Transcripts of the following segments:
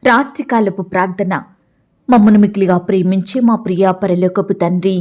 రాత్రికాలపు ప్రార్థన. మమ్మను మిక్కిలిగా ప్రేమించే మా ప్రియ పరలోకపు తండ్రి,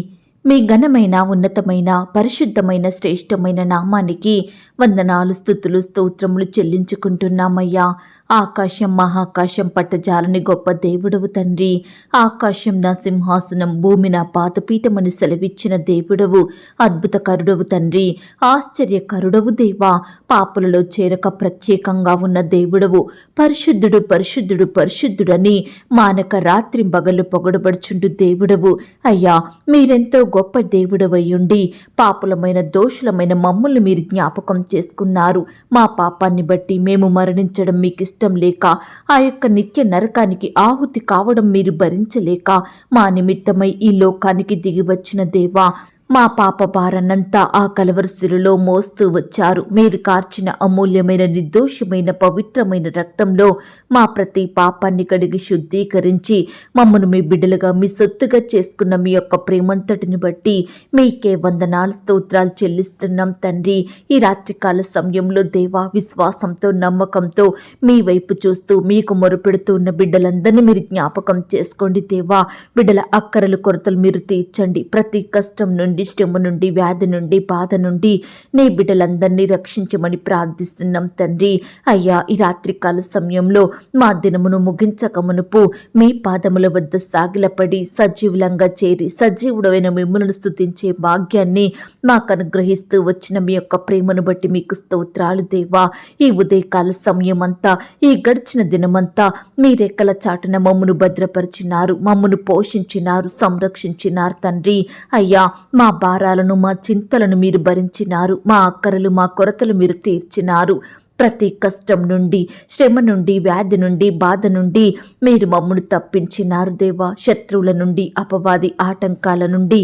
మీ ఘనమైన ఉన్నతమైన పరిశుద్ధమైన శ్రేష్టమైన నామానికి వందనాలు స్తుతులు స్తోత్రములు చెల్లించుకుంటున్నామయ్యా. ఆకాశం మహాకాశం పట్టజాలని గొప్ప దేవుడవు తండ్రి. ఆకాశం నా సింహాసనం, భూమి నా పాదపీఠమని సెలవిచ్చిన దేవుడవు, అద్భుతకరుడవు తండ్రి, ఆశ్చర్యకరుడవు దేవా. పాపులలో చేరక ప్రత్యేకంగా ఉన్న దేవుడవు, పరిశుద్ధుడు పరిశుద్ధుడు పరిశుద్ధుడని మానక రాత్రి పగలు పొగడబడుచుండు దేవుడవు. అయ్యా, మీరెంతో గొప్ప దేవుడవయ్యుండి పాపులమైన దోషులమైన మమ్మల్ని మీరు జ్ఞాపకం చేసుకున్నారు. మా పాపాన్ని బట్టి మేము మరణించడం మీకు ఇష్టం లేక, ఆ యొక్క నిత్య నరకానికి ఆహుతి కావడం మీరు భరించలేక మా నిమిత్తమై ఈ లోకానికి దిగి వచ్చిన దేవా, మా పాప భారన్నంతా ఆ కలవరశిలలో మోస్తూ వచ్చారు. మీరు కార్చిన అమూల్యమైన నిర్దోషమైన పవిత్రమైన రక్తంలో మా ప్రతి పాపాన్ని కడిగి శుద్ధీకరించి మమ్మను మీ బిడ్డలుగా మీ సొత్తుగా చేసుకున్న మీ యొక్క ప్రేమంతటిని బట్టి మీకే వందనాలు స్తోత్రాలు చెల్లిస్తున్నాం తండ్రి. ఈ రాత్రికాల సమయంలో దేవా, విశ్వాసంతో నమ్మకంతో మీ వైపు చూస్తూ మీకు మొరుపెడుతూ ఉన్న బిడ్డలందరినీ మీరు జ్ఞాపకం చేసుకోండి దేవా. బిడ్డల అక్కరలు కొరతలు మీరు తీర్చండి. ప్రతి కష్టం నుండి, శ్రమ నుండి, వ్యాధి నుండి, బాధ నుండి నీ బిడ్డలందరినీ రక్షించమని ప్రార్థిస్తున్నాం తండ్రి. అయ్యా, ఈ రాత్రికాల సమయంలో మా దినమును ముగించక మునుపు మీ పాదముల వద్ద సాగిలపడి సజీవులంగా చేరి సజీవుడైన మిమ్మల్ని స్తుతించే భాగ్యాన్ని మాకు అనుగ్రహిస్తూ వచ్చిన మీ యొక్క ప్రేమను బట్టి మీకు స్తోత్రాలు దేవా. ఈ ఉదయకాల సమయం అంతా, ఈ గడిచిన దినమంతా మీ రెక్కల చాటున మమ్మను భద్రపరిచినారు, మమ్మను పోషించినారు, సంరక్షించినారు తండ్రి. అయ్యా, మా భారాలను మా చింతలను మీరు భరించినారు, మా అక్కరలు మా కొరతలు మీరు తీర్చినారు. ప్రతి కష్టం నుండి, శ్రమ నుండి, వ్యాధి నుండి, బాధ నుండి మీరు మమ్మను తప్పించినారు దేవా. శత్రువుల నుండి, అపవాది ఆటంకాల నుండి,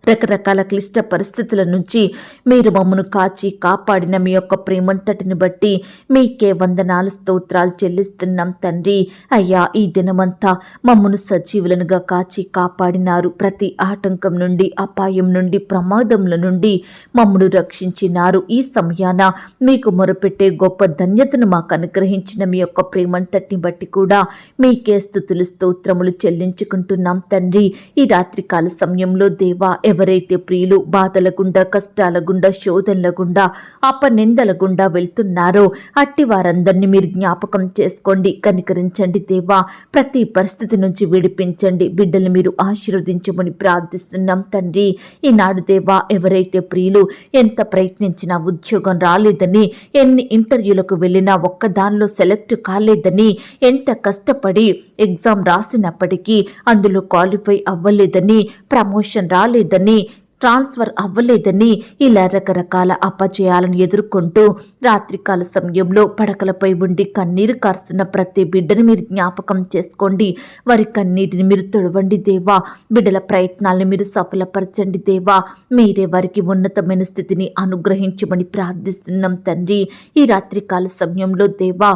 రకరకాల క్లిష్ట పరిస్థితుల నుంచి మీరు మమ్మను కాచి కాపాడిన మీ యొక్క ప్రేమంతటిని బట్టి మీకే వందనాలు స్తోత్రాలు చెల్లిస్తున్నాం తండ్రి. అయ్యా, ఈ దినమంతా మమ్మను సజీవులనుగా కాచి కాపాడినారు. ప్రతి ఆటంకం నుండి, అపాయం నుండి, ప్రమాదముల నుండి మమ్మను రక్షించినారు. ఈ సమయాన మీకు మొరపెట్టే గొప్ప ధన్యతను మాకు అనుగ్రహించిన మీ యొక్క ప్రేమంతటిని బట్టి కూడా మీకే స్తుతులు స్తోత్రములు చెల్లించుకుంటున్నాం తండ్రి. ఈ రాత్రికాల సమయంలో దేవా, ఎవరైతే ప్రియులు బాధల గుండా, కష్టాల గుండా, శోధనల గుండా, అపనిందల గుండా వెళ్తున్నారో అట్టి వారందరినీ మీరు జ్ఞాపకం చేసుకోండి, కనికరించండి దేవా. ప్రతి పరిస్థితి నుంచి విడిపించండి, బిడ్డలు మీరు ఆశీర్వదించమని ప్రార్థిస్తున్నాం తండ్రి. ఈనాడు దేవా, ఎవరైతే ప్రియులు ఎంత ప్రయత్నించినా ఉద్యోగం రాలేదని, ఎన్ని ఇంటర్వ్యూలకు వెళ్ళినా ఒక్కదానిలో సెలెక్ట్ కాలేదని, ఎంత కష్టపడి ఎగ్జామ్ రాసినప్పటికీ అందులో క్వాలిఫై అవ్వలేదని, ప్రమోషన్ రాలేదని, ట్రాన్స్ఫర్ అవ్వలేదని, ఇలా రకరకాల అపజయాలను ఎదుర్కొంటూ రాత్రికాల సమయంలో పడకలపై ఉండి కన్నీరు కారుస్తున్న ప్రతి బిడ్డను మీరు జ్ఞాపకం చేసుకోండి. వారి కన్నీటిని మీరు తుడవండి దేవా. బిడ్డల ప్రయత్నాలను మీరు సఫలపరచండి దేవా. మీరే వారికి ఉన్నతమైన స్థితిని అనుగ్రహించమని ప్రార్థిస్తున్నాం తండ్రి. ఈ రాత్రికాల సమయంలో దేవా,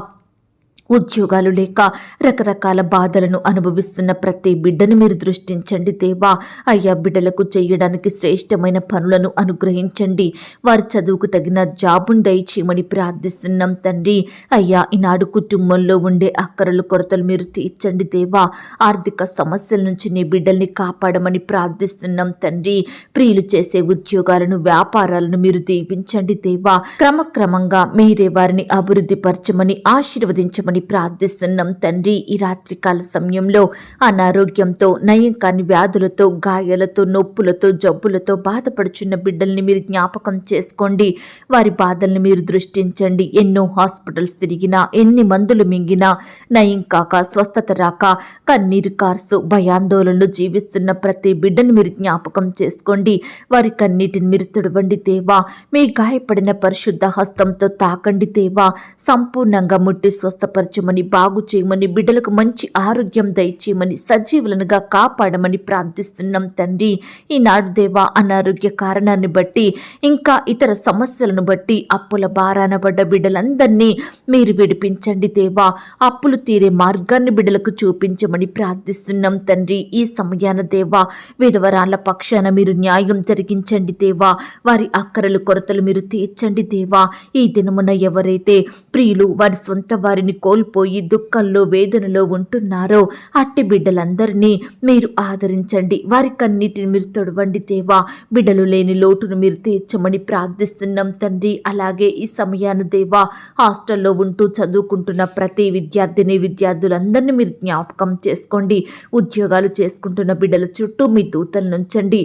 ఉద్యోగాలు లేక రకరకాల బాధలను అనుభవిస్తున్న ప్రతి బిడ్డను మీరు దృష్టించండి దేవా. అయ్యా, బిడ్డలకు చేయడానికి శ్రేష్టమైన పనులను అనుగ్రహించండి. వారి చదువుకు తగిన జాబును దయచేయమని ప్రార్థిస్తున్నాం తండ్రి. అయ్యా, ఈనాడు కుటుంబంలో ఉండే అక్కరలు కొరతలు మీరు తీర్చండి దేవా. ఆర్థిక సమస్యల నుంచి నీ బిడ్డల్ని కాపాడమని ప్రార్థిస్తున్నాం తండ్రి. ప్రియులు చేసే ఉద్యోగాలను, వ్యాపారాలను మీరు దీవించండి దేవా. క్రమక్రమంగా మీరే వారిని అభివృద్ధి పరచమని, ఆశీర్వదించమని ప్రార్థిస్తున్నాం తండ్రి. ఈ రాత్రికాల సమయంలో అనారోగ్యంతో, నయం కాని వ్యాధులతో, గాయాలతో, నొప్పులతో, జబ్బులతో బాధపడుచున్న బిడ్డల్ని మీరు జ్ఞాపకం చేసుకోండి. వారి బాధల్ని మీరు దృష్టించండి. ఎన్నో హాస్పిటల్స్ తిరిగినా, ఎన్ని మందులు మింగినా నయం కాక, స్వస్థత రాక కన్నీరు కార్సు భయాందోళనలు జీవిస్తున్న ప్రతి బిడ్డను మీరు జ్ఞాపకం చేసుకోండి. వారి కన్నీటిని మీరు తుడవండి దేవా. మీ గాయపడిన పరిశుద్ధ హస్తంతో తాకండి దేవా. సంపూర్ణంగా ముట్టి స్వస్థపరచమని, బాగు చేయమని, బిడ్డలకు మంచి ఆరోగ్యం దయచేయమని, సజీవులనుగా కాపాడమని ప్రార్థిస్తున్నాం తండ్రి. ఈనాడు దేవా, అనారోగ్య కారణాన్ని బట్టి, ఇంకా ఇతర సమస్యలను బట్టి అప్పుల భారాన పడ్డ బిడ్డలందరినీ మీరు విడిపించండి దేవా. అప్పులు తీరే మార్గాన్ని బిడ్డలకు చూపించమని ప్రార్థిస్తున్నాం తండ్రి. ఈ సమయాన దేవా, విధవరాళ్ల పక్షాన మీరు న్యాయం జరిగించండి దేవా. వారి అక్కరలు కొరతలు మీరు తీర్చండి దేవా. ఈ దినమున ఎవరైతే ప్రియులు వారి సొంత వారిని కోల్పోయి దుఃఖంలో వేదనలో ఉంటున్నారో అట్టి బిడ్డలందరినీ మీరు ఆదరించండి. వారి కన్నిటిని మీరు తొడవండి దేవా. బిడ్డలు లేని లోటును మీరు తీర్చమని ప్రార్థిస్తున్నాం తండ్రి. అలాగే ఈ సమయాన దేవా, హాస్టల్లో ఉంటూ చదువుకుంటున్న ప్రతి విద్యార్థులందరినీ మీరు జ్ఞాపకం చేసుకోండి. ఉద్యోగాలు చేసుకుంటున్న బిడ్డల చుట్టూ మీ దూతలు నుంచండి.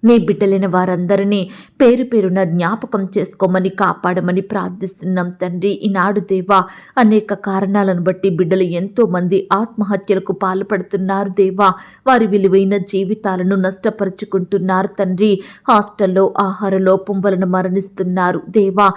నీ బిడ్డలైన వారందరినీ పేరు పేరున జ్ఞాపకం చేసుకోమని కాపాడమని ప్రార్థిస్తున్నాం తండ్రి. ఈనాడు దేవా, అనేక కారణాలను బట్టి బిడ్డలు ఎంతో మంది ఆత్మహత్యలకు పాల్పడుతున్నారు దేవా. వారి విలువైన జీవితాలను నష్టపరుచుకుంటున్నారు తండ్రి. హాస్టల్లో ఆహార లోపం వలన మరణిస్తున్నారు దేవా.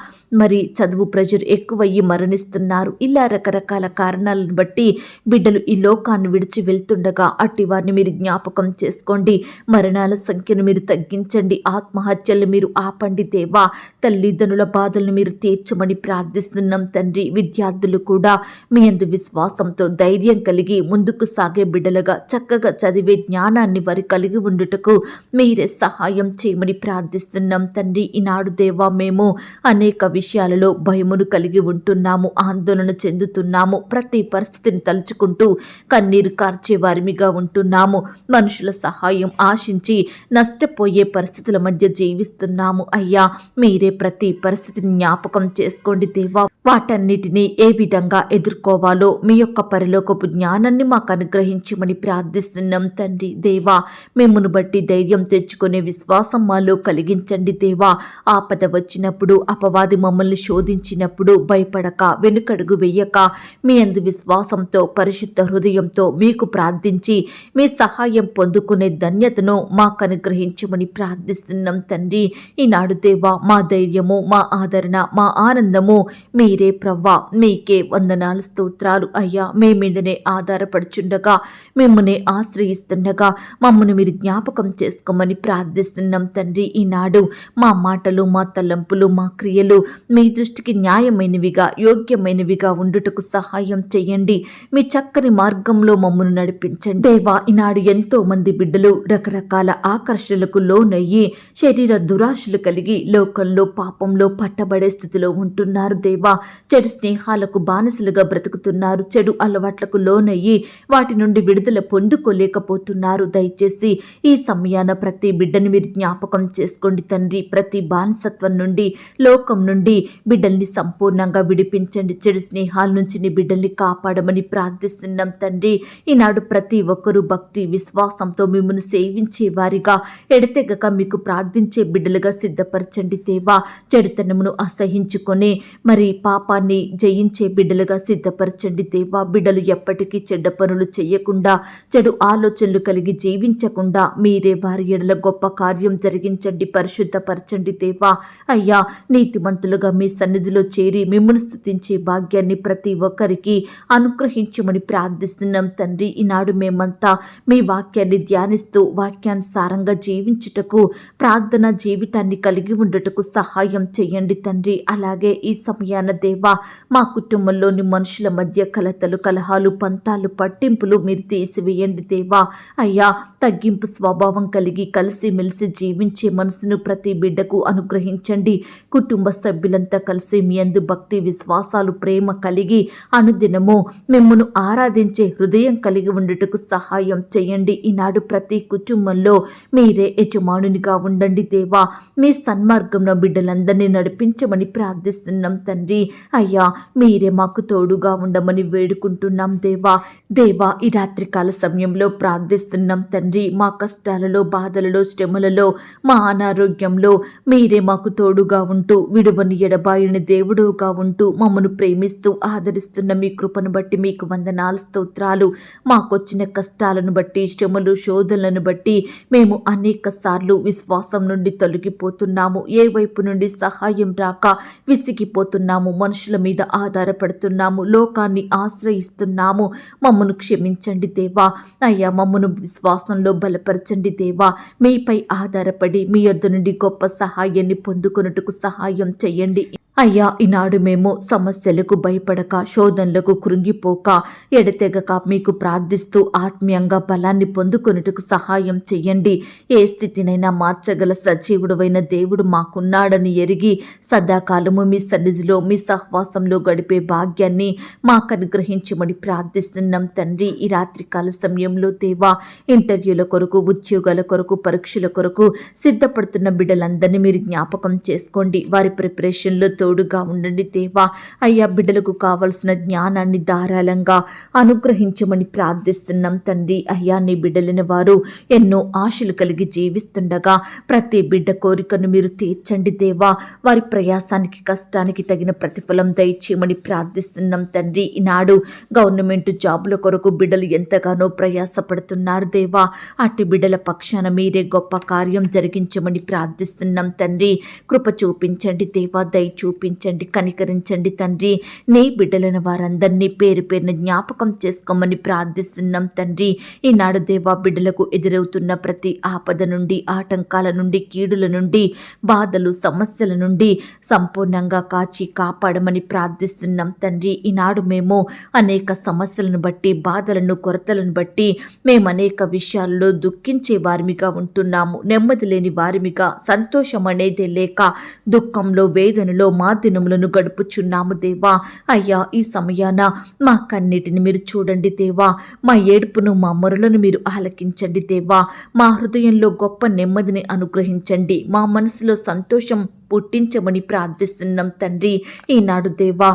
మరి చదువు ప్రెషర్ ఎక్కువయ్యి మరణిస్తున్నారు. ఇలా రకరకాల కారణాలను బట్టి బిడ్డలు ఈ లోకాన్ని విడిచి వెళ్తుండగా అట్టి వారిని మీరు జ్ఞాపకం చేసుకోండి. మరణాల సంఖ్యను మీరు తగ్గించండి. ఆత్మహత్యలు మీరు ఆపండి దేవా. తల్లిదండ్రుల బాధలను మీరు తీర్చమని ప్రార్థిస్తున్నాం తండ్రి. విద్యార్థులు కూడా మీ యందు విశ్వాసంతో ధైర్యం కలిగి ముందుకు సాగే బిడ్డలుగా చక్కగా చదివే జ్ఞానాన్ని వారి కలిగి ఉండుటకు మీరే సహాయం చేయమని ప్రార్థిస్తున్నాం తండ్రి. ఈనాడు దేవా, మేము అనేక విషయాలలో భయమును కలిగి ఉంటున్నాము, ఆందోళన చెందుతున్నాము. ప్రతి పరిస్థితిని తలుచుకుంటూ కన్నీరు కార్చే వారిమిగా ఉంటున్నాము. మనుషుల సహాయం ఆశించి నష్టపోయే పరిస్థితుల మధ్య జీవిస్తున్నాము అయ్యా. మీరే ప్రతి పరిస్థితిని జ్ఞాపకం చేసుకోండి దేవా. వాటన్నిటినీ ఏ విధంగా ఎదుర్కోవాలో మీ యొక్క పరలోకపు జ్ఞానాన్ని మాకు అనుగ్రహించమని ప్రార్థిస్తున్నాం తండ్రి. దేవా, మిమ్మును బట్టి ధైర్యం తెచ్చుకునే విశ్వాసం మాలో కలిగించండి దేవా. ఆపద వచ్చినప్పుడు, అపవాది మమ్మల్ని శోధించినప్పుడు భయపడక, వెనుకడుగు వెయ్యక, మీ యందు విశ్వాసంతో పరిశుద్ధ హృదయంతో మీకు ప్రార్థించి మీ సహాయం పొందుకునే ధన్యతను మాకు అనుగ్రహించమని ప్రార్థిస్తున్నాం తండ్రి. ఈనాడు దేవా, మా ధైర్యము, మా ఆదరణ, మా ఆనందము మీరే ప్రవ్వా. మీకే వందనాలు, స్తోత్రాలు అయ్యా. మీ మీదనే ఆధారపడుచుండగా, మిమ్మల్ని ఆశ్రయిస్తుండగా మమ్మల్ని మీరు జ్ఞాపకం చేసుకోమని ప్రార్థిస్తున్నాం తండ్రి. ఈనాడు మా మాటలు, మా తలంపులు, మా క్రియలు మీ దృష్టికి న్యాయమైనవిగా, యోగ్యమైనవిగా ఉండుటకు సహాయం చేయండి. మీ చక్కని మార్గంలో మమ్మల్ని నడిపించండి దేవా. ఈనాడు ఎంతో మంది బిడ్డలు రకరకాల ఆకర్షణలకు లోనయ్యి శరీర దురాశలు కలిగి లోకంలో పాపంలో పట్టబడే స్థితిలో ఉంటున్నారు దేవా. చెడు స్నేహాలకు బానిసలుగా బ్రతుకుతున్నారు. చెడు అలవాట్లకు లోనయ్యి వాటి నుండి విడుదల పొందుకోలేకపోతున్నారు. దయచేసి ఈ సమయాన ప్రతి బిడ్డని మీరు జ్ఞాపకం చేసుకోండి తండ్రి. ప్రతి బానిసత్వం నుండి, లోకం నుండి బిడ్డల్ని సంపూర్ణంగా విడిపించండి. చెడు స్నేహాల నుంచి నీ బిడ్డల్ని కాపాడమని ప్రార్థిస్తున్నాం తండ్రి. ఈనాడు ప్రతి ఒక్కరూ భక్తి విశ్వాసంతో మిమ్మల్ని సేవించే వారిగా, ఎడతెగక మీకు ప్రార్థించే బిడ్డలుగా సిద్ధపరచండి దేవా. చెడుతనమును అసహించుకొని మరి పాపాన్ని జయించే బిడ్డలుగా సిద్ధపరచండి దేవా. బిడ్డలు ఎప్పటికీ చెడ్డ పనులు చేయకుండా, చెడు ఆలోచనలు కలిగి జీవించకుండా మీరే వారి ఎడల గొప్ప కార్యం జరిగించండి, పరిశుద్ధపరచండి దేవా. అయ్యా, నీతిమంతులుగా మీ సన్నిధిలో చేరి మిమ్మల్ని స్తుతించే భాగ్యాన్ని ప్రతి ఒక్కరికి అనుగ్రహించమని ప్రార్థిస్తున్నాం తండ్రి. ఈనాడు మేమంతా మీ వాక్యాన్ని ధ్యానిస్తూ వాక్యానుసారంగా జీవించుటకు, ప్రార్థన జీవితాన్ని కలిగి ఉండుటకు సహాయం చేయండి తండ్రి. అలాగే ఈ సమయాన దేవా, మా కుటుంబంలోని మనుషుల మధ్య కలతలు, కలహాలు, పంతాలు, పట్టింపులు మీరు తీసివేయండి దేవా. అయ్యా, తగ్గింపు స్వభావం కలిగి కలిసిమెలిసి జీవించే మనసును ప్రతి బిడ్డకు అనుగ్రహించండి. కుటుంబ సభ్యులంతా కలిసి మీ యందు భక్తి విశ్వాసాలు, ప్రేమ కలిగి అనుదినము మిమ్మును ఆరాధించే హృదయం కలిగి ఉండుటకు సహాయం చేయండి. ఈనాడు ప్రతి కుటుంబంలో మీరే యజమానునిగా ఉండండి దేవా. మీ సన్మార్గంలో బిడ్డలందరినీ నడిపించమని ప్రార్థిస్తున్నాం తండ్రి. అయ్యా, మీరే మాకు తోడుగా ఉండమని వేడుకుంటున్నాం దేవా. దేవా, ఈ రాత్రికాల సమయంలో ప్రార్థిస్తున్నాం తండ్రి. మా కష్టాలలో, బాధలలో, శ్రమలలో, మా అనారోగ్యంలో మీరే మాకు తోడుగా ఉంటూ, విడువని ఎడబాయని దేవుడుగా ఉంటూ మమ్మను ప్రేమిస్తూ ఆదరిస్తున్న మీ కృపను బట్టి మీకు వందనాలు, స్తోత్రాలు. మాకొచ్చిన కష్టాలను బట్టి, శ్రమలు, శోధనలను బట్టి మేము అనేక సార్లు విశ్వాసం నుండి తొలగిపోతున్నాము. ఏ వైపు నుండి సహాయం రాక విసిగిపోతున్నాము. మనుషుల మీద ఆధారపడుతున్నాము, లోకాన్ని ఆశ్రయిస్తున్నాము. మమ్మను క్షమించండి దేవా. అయ్యా, మమ్మను విశ్వాసంలో బలపరచండి దేవా. మీపై ఆధారపడి మీ యొద్ద నుండి గొప్ప సహాయాన్ని పొందుకొనుటకు సహాయం చేయండి. అయ్యా, ఈనాడు మేము సమస్యలకు భయపడక, శోధనలకు కృంగిపోక, ఎడతెగక మీకు ప్రార్థిస్తూ ఆత్మీయంగా బలాన్ని పొందుకొనుటకు సహాయం చెయ్యండి. ఏ స్థితినైనా మార్చగల సజీవుడవైన దేవుడు మాకున్నాడని ఎరిగి సదాకాలము మీ సన్నిధిలో, మీ సహవాసంలో గడిపే భాగ్యాన్ని మాకు అనుగ్రహించమని ప్రార్థిస్తున్నాం తండ్రి. ఈ రాత్రికాల సమయంలో దేవా, ఇంటర్వ్యూల కొరకు, ఉద్యోగాల కొరకు, పరీక్షల కొరకు సిద్ధపడుతున్న బిడ్డలందరినీ మీరు జ్ఞాపకం చేసుకోండి. వారి ప్రిపరేషన్లో తోడుగా ఉండండి దేవా. అయ్యా, బిడ్డలకు కావలసిన జ్ఞానాన్ని ధారాళంగా అనుగ్రహించమని ప్రార్థిస్తున్నాం తండ్రి. అయ్యా, నీ బిడ్డలైన వారు ఎన్నో ఆశలు కలిగి జీవిస్తుండగా ప్రతి బిడ్డ కోరికను మీరు తీర్చండి దేవా. వారి ప్రయాసానికి, కష్టానికి తగిన ప్రతిఫలం దయచేయమని ప్రార్థిస్తున్నాం తండ్రి. ఈనాడు గవర్నమెంట్ జాబుల కొరకు బిడ్డలు ఎంతగానో ప్రయాసపడుతున్నారు దేవా. అట్టి బిడ్డల పక్షాన మీరే గొప్ప కార్యం జరిగించమని ప్రార్థిస్తున్నాం తండ్రి. కృప చూపించండి దేవా, దయ చూపించండి, కనికరించండి తండ్రి. నీ బిడ్డలైన వారందరినీ పేరు పేరున జ్ఞాపకం చేసుకోమని ప్రార్థిస్తున్నాం తండ్రి. ఈనాడు దేవా, బిడ్డలకు ఎదురవుతున్న ప్రతి ఆపద నుండి, ఆటంకాల నుండి, కీడుల నుండి, బాధలు, సమస్యల నుండి సంపూర్ణంగా కాచి కాపాడమని ప్రార్థిస్తున్నాం తండ్రి. ఈనాడు మేము అనేక సమస్యలను బట్టి, బాధలను, కొరతలను బట్టి మేము అనేక విషయాల్లో దుఃఖించే వారిమిగా ఉంటున్నాము. నెమ్మది లేని వారిమిగా, సంతోషం అనేది లేక దుఃఖంలో, వేదనలో మా దినములను గడుపుచున్నాము దేవా. అయ్యా, ఈ సమయాన మా కన్నిటిని మీరు చూడండి దేవా. మా ఏడుపును, మా మొరలను మీరు ఆలకించండి దేవా. మా హృదయంలో గొప్ప నెమ్మదిని అనుగ్రహించండి. మా మనసులో సంతోషం పుట్టించమని ప్రార్థిస్తున్నాం తండ్రి. ఈనాడు దేవా,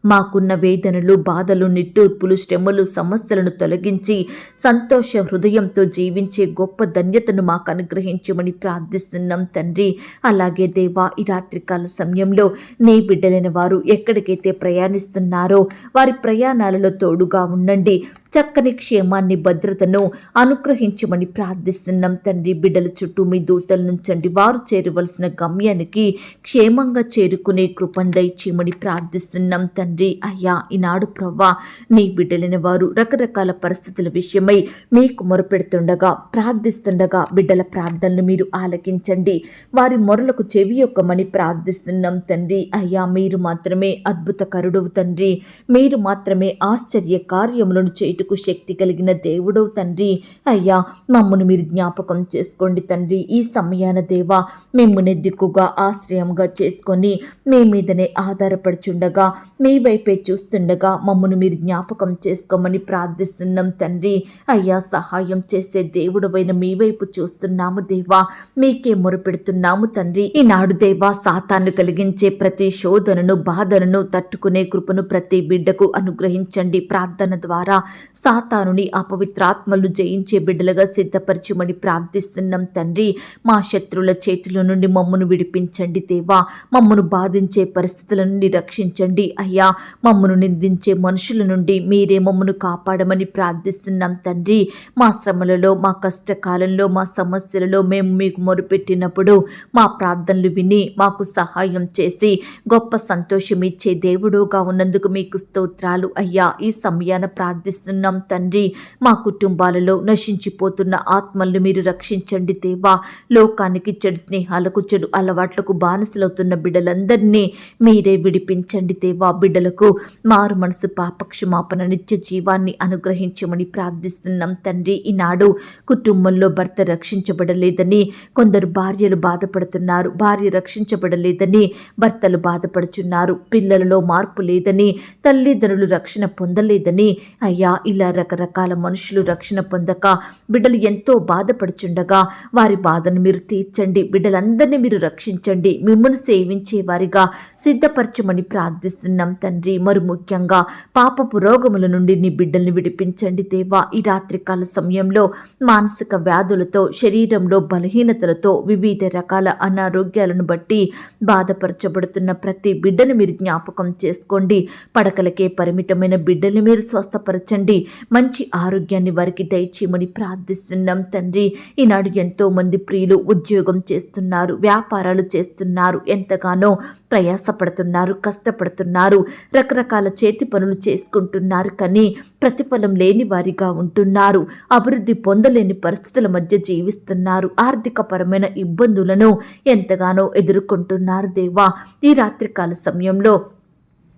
మాకున్న వేదనలు, బాధలు, నిట్టూర్పులు, శ్రమలు, సమస్యలను తొలగించి సంతోష హృదయంతో జీవించే గొప్ప ధన్యతను మాకు అనుగ్రహించమని ప్రార్థిస్తున్నాం తండ్రి. అలాగే దేవా, ఈ రాత్రికాల సమయంలో నీ బిడ్డలైన వారు ఎక్కడికైతే ప్రయాణిస్తున్నారో వారి ప్రయాణాలలో తోడుగా ఉండండి. చక్కని క్షేమాన్ని, భద్రతను అనుగ్రహించమని ప్రార్థిస్తున్నాం తండ్రి. బిడ్డల చుట్టూ మీ దూతలు నుంచండి. వారు చేరవలసిన గమ్యానికి క్షేమంగా చేరుకునే కృపను దయచేయమని ప్రార్థిస్తున్నాం తండ్రి. అయ్యా, ఈనాడు ప్రవ్వా, నీ బిడ్డలైన వారు రకరకాల పరిస్థితుల విషయమై మీకు మొరపెడుతుండగా, ప్రార్థిస్తుండగా బిడ్డల ప్రార్థనలు మీరు ఆలకించండి. వారి మొరలకు చెవి యొక్కమని ప్రార్థిస్తున్నాం తండ్రి. అయ్యా, మీరు మాత్రమే అద్భుతకరుడవు తండ్రి. మీరు మాత్రమే ఆశ్చర్య కార్యములను చేయుటకు శక్తి కలిగిన దేవుడవు తండ్రి. అయ్యా, మమ్మను మీరు జ్ఞాపకం చేసుకోండి తండ్రి. ఈ సమయాన దేవా, మిమ్మునే దిక్కుగా, ఆశ్రయంగా చేసుకొని మీ మీదనే ఆధారపడుచుండగా, మీ వైపే చూస్తుండగా మమ్మను మీరు జ్ఞాపకం చేసుకోమని ప్రార్థిస్తున్నాం తండ్రి. అయ్యా, సహాయం చేసే దేవుడవైన మీ వైపు చూస్తున్నాము దేవా. మీకే మొరపెడుతున్నాము తండ్రి. ఈనాడు దేవా, సాతాను కలిగించే ప్రతి శోధనను, బాధలను తట్టుకునే కృపను ప్రతి బిడ్డకు అనుగ్రహించండి. ప్రార్థన ద్వారా సాతానుని, అపవిత్రాత్మలు జయించే బిడ్డలుగా సిద్ధపరచమని ప్రార్థిస్తున్నాం తండ్రి. మా శత్రువుల చేతిలో నుండి మమ్మను విడిపించండి దేవా. మమ్మను బాధించే పరిస్థితుల నుండి రక్షించండి అయ్యా. మమ్మను నిందించే మనుషుల నుండి మీరే మమ్మను కాపాడమని ప్రార్థిస్తున్నాం తండ్రి. మా శ్రమలలో, మా కష్టకాలంలో, మా సమస్యలలో మేము మీకు మొరుపెట్టినప్పుడు మా ప్రార్థనలు విని మాకు సహాయం చేసి గొప్ప సంతోషం ఇచ్చే దేవుడుగా ఉన్నందుకు మీకు స్తోత్రాలు అయ్యా. ఈ సమయాన ప్రార్థిస్తున్నాం తండ్రి. మా కుటుంబాలలో నశించిపోతున్న ఆత్మలను మీరు రక్షించండి దేవా. లోకానికి, చెడు స్నేహాలకు, చెడు అలవాట్లకు బానిసలవుతున్న బిడ్డలందరినీ మీరే విడిపించండి దేవా. బిడ్డలకు మారు మనసు, పాపక్షమాపణ, నిత్య జీవాన్ని అనుగ్రహించమని ప్రార్థిస్తున్నాం తండ్రి. ఈనాడు కుటుంబంలో భర్త రక్షించబడలేదని కొందరు భార్యలు బాధపడుతున్నారు. భార్య రక్షించబడలేదని భర్తలు బాధపడుచున్నారు. పిల్లలలో మార్పు లేదని, తల్లిదండ్రులు రక్షణ పొందలేదని అయ్యా, ఇలా రకరకాల మనుషులు రక్షణ పొందక బిడ్డలు ఎంతో బాధపడుచుండగా వారి బాధను మీరు తీర్చండి. బిడ్డలందరినీ మీరు రక్షించండి. మిమ్మల్ని సేవించే వారిగా సిద్ధపరచమని ప్రార్థిస్తున్నాం తండ్రి. మరి ముఖ్యంగా పాపపు రోగముల నుండి నీ బిడ్డల్ని విడిపించండి దేవా. ఈ రాత్రికాల సమయంలో మానసిక వ్యాధులతో, శరీరంలో బలహీనతలతో, వివిధ రకాల అనారోగ్యాలను బట్టి బాధపరచబడుతున్న ప్రతి బిడ్డను మీరు జ్ఞాపకం చేసుకోండి. పడకలకే పరిమితమైన బిడ్డల్ని మీరు స్వస్థపరచండి. మంచి ఆరోగ్యాన్ని వారికి దయచేయమని ప్రార్థిస్తున్నాం తండ్రి. ఈనాడు ఎంతో మంది ప్రియులు ఉద్యోగం చేస్తున్నారు, వ్యాపారాలు చేస్తున్నారు, ఎంతగానో ప్రయాసపడుతున్నారు, కష్టపడుతున్నారు, రకరకాల చేతి పనులు చేసుకుంటున్నారు, కానీ ప్రతిఫలం లేని వారిగా ఉంటున్నారు. అభివృద్ధి పొందలేని పరిస్థితుల మధ్య జీవిస్తున్నారు. ఆర్థిక పరమైన ఇబ్బందులను ఎంతగానో ఎదుర్కొంటున్నారు దేవా. ఈ రాత్రికాల సమయంలో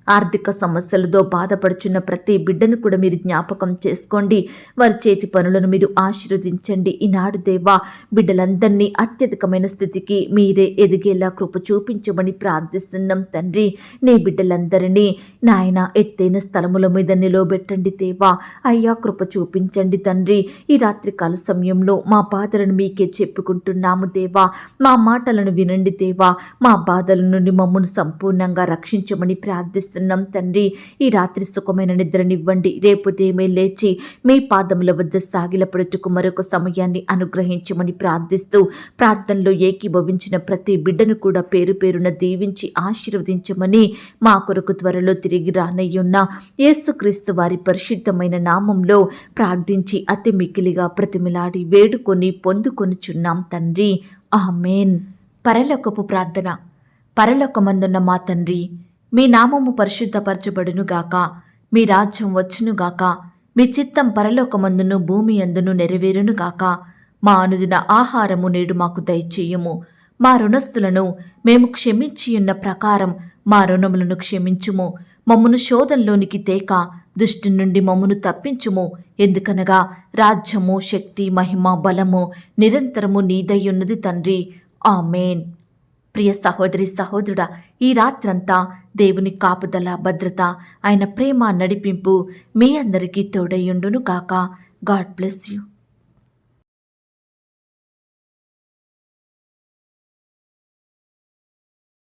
ఆర్థిక సమస్యలతో బాధపడుచున్న ప్రతి బిడ్డను కూడా మీరు జ్ఞాపకం చేసుకోండి. వారి చేతి పనులను మీరు ఆశీర్వదించండి. ఈనాడు దేవా, బిడ్డలందరినీ అత్యధికమైన స్థితికి మీరే ఎదిగేలా కృప చూపించమని ప్రార్థిస్తున్నాం తండ్రి. నీ బిడ్డలందరినీ నాయన ఎత్తైన స్థలముల మీద నిలవబెట్టండి దేవా. అయ్యా, కృప చూపించండి తండ్రి. ఈ రాత్రికాల సమయంలో మా బాధలను మీకే చెప్పుకుంటున్నాము దేవా. మా మాటలను వినండి దేవా. మా బాధల నుండి మమ్మల్ని సంపూర్ణంగా రక్షించమని ప్రార్థిస్తున్నాం తండ్రి. ఈ రాత్రి సుఖమైన నిద్రనివ్వండి. రేపు ఉదయమే లేచి మీ పాదముల వద్ద సాగిలపడుటకు మరొక సమయాన్ని అనుగ్రహించమని ప్రార్థిస్తూ, ప్రార్థనలో ఏకీభవించిన ప్రతి బిడ్డను కూడా పేరు పేరున దీవించి ఆశీర్వదించమని మా కొరకు త్వరలో తిరిగి రానయ్యున్న యేసుక్రీస్తు వారి పరిశుద్ధమైన నామంలో ప్రార్థించి అతి మిక్కిలిగా ప్రతిమిలాడి వేడుకొని పొందుకొనుచున్నాం తండ్రి. ఆమేన్. పరలోకపు ప్రార్థన. పరలోకమందున్న మా తండ్రి, మీ నామము పరిశుద్ధపరచబడునుగాక, మీ రాజ్యం వచ్చునుగాక, మీ చిత్తం పరలోకమందును భూమి అందును నెరవేరునుగాక. మా అనుదిన ఆహారము నేడు మాకు దయచేయుము. మా రుణస్థులను మేము క్షమించియున్న ప్రకారం మా రుణములను క్షమించుము. మమ్మను శోధంలోనికి తేక దుష్టి నుండి మమ్మను తప్పించుము. ఎందుకనగా రాజ్యము, శక్తి, మహిమ, బలము నిరంతరము నీదయ్యున్నది తండ్రి. ఆమేన్. ప్రియ సహోదరి సహోదరుడా, ఈ రాత్రంతా దేవుని కాపుదల, భద్రత, ఆయన ప్రేమ, నడిపింపు మీ అందరికీ తోడయ్యుండును కాక. God bless you.